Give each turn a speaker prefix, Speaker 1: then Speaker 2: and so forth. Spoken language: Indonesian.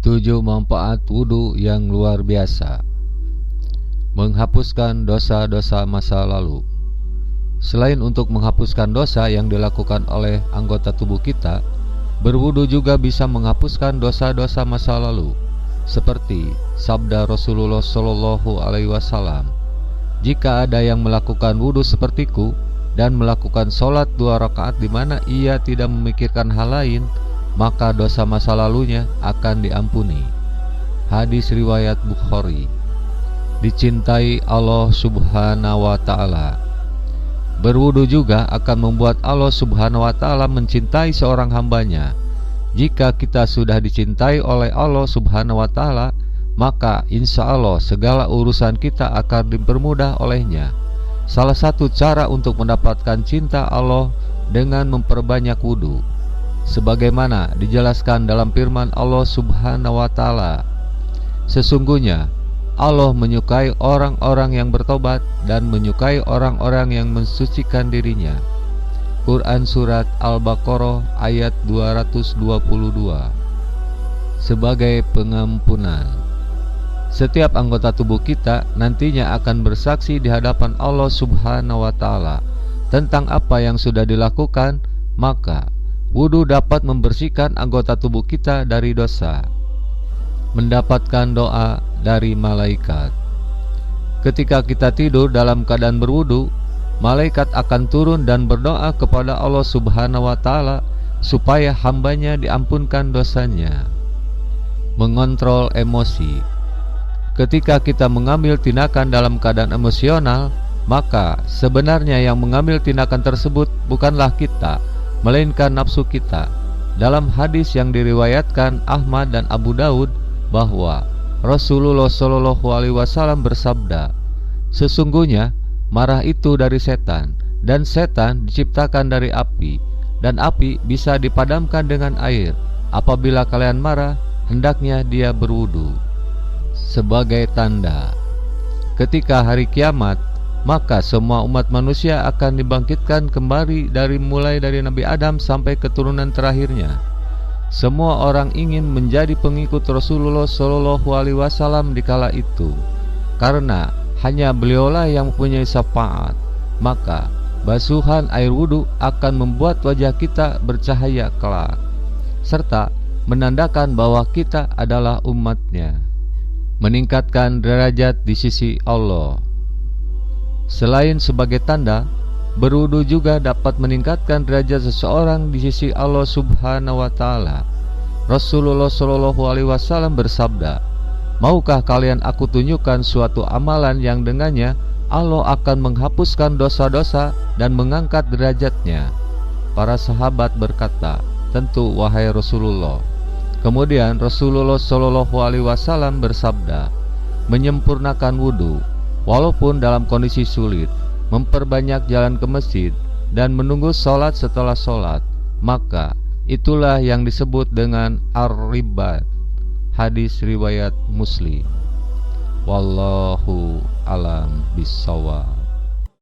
Speaker 1: 7 manfaat wudu yang luar biasa. Menghapuskan dosa-dosa masa lalu. Selain untuk menghapuskan dosa yang dilakukan oleh anggota tubuh kita, berwudu juga bisa menghapuskan dosa-dosa masa lalu. Seperti sabda Rasulullah Shallallahu Alaihi Wasallam, "Jika ada yang melakukan wudu sepertiku dan melakukan sholat 2 rakaat di mana ia tidak memikirkan hal lain, maka dosa masa lalunya akan diampuni." Hadis riwayat Bukhari. Dicintai Allah Subhanahu wa Ta'ala. Berwudu juga akan membuat Allah Subhanahu wa Ta'ala mencintai seorang hambanya. Jika kita sudah dicintai oleh Allah Subhanahu wa Ta'ala, maka insya Allah segala urusan kita akan dipermudah olehnya. Salah satu cara untuk mendapatkan cinta Allah dengan memperbanyak wudu, sebagaimana dijelaskan dalam firman Allah Subhanahu wa Ta'ala, "Sesungguhnya Allah menyukai orang-orang yang bertobat dan menyukai orang-orang yang mensucikan dirinya." Quran Surat Al-Baqarah ayat 222. Sebagai pengampunan, setiap anggota tubuh kita nantinya akan bersaksi di hadapan Allah Subhanahu wa Ta'ala tentang apa yang sudah dilakukan, maka wudu dapat membersihkan anggota tubuh kita dari dosa. Mendapatkan doa dari malaikat. Ketika kita tidur dalam keadaan berwudu, malaikat akan turun dan berdoa kepada Allah Subhanahu wa Ta'ala supaya hambanya diampunkan dosanya. Mengontrol emosi. Ketika kita mengambil tindakan dalam keadaan emosional, maka sebenarnya yang mengambil tindakan tersebut bukanlah kita, melainkan nafsu kita. Dalam hadis yang diriwayatkan Ahmad dan Abu Daud, bahwa Rasulullah Shallallahu Alaihi Wasallam bersabda, "Sesungguhnya marah itu dari setan, dan setan diciptakan dari api, dan api bisa dipadamkan dengan air. Apabila kalian marah, hendaknya dia berwudu." Sebagai tanda, ketika hari kiamat, maka semua umat manusia akan dibangkitkan kembali mulai dari Nabi Adam sampai keturunan terakhirnya. Semua orang ingin menjadi pengikut Rasulullah Shallallahu Alaihi Wasallam di kala itu, karena hanya beliaulah yang mempunyai syafaat. Maka basuhan air wudu akan membuat wajah kita bercahaya kelak, serta menandakan bahwa kita adalah umatnya. Meningkatkan derajat di sisi Allah. Selain sebagai tanda, berwudu juga dapat meningkatkan derajat seseorang di sisi Allah Subhanahu wa Ta'ala. Rasulullah Shallallahu Alaihi Wasallam bersabda, "Maukah kalian aku tunjukkan suatu amalan yang dengannya Allah akan menghapuskan dosa-dosa dan mengangkat derajatnya?" Para sahabat berkata, "Tentu wahai Rasulullah." Kemudian Rasulullah Shallallahu Alaihi Wasallam bersabda, "Menyempurnakan wudu walaupun dalam kondisi sulit, memperbanyak jalan ke masjid, dan menunggu sholat setelah sholat, maka itulah yang disebut dengan ar-ribat." Hadis riwayat Muslim. Wallahu alam bissawab.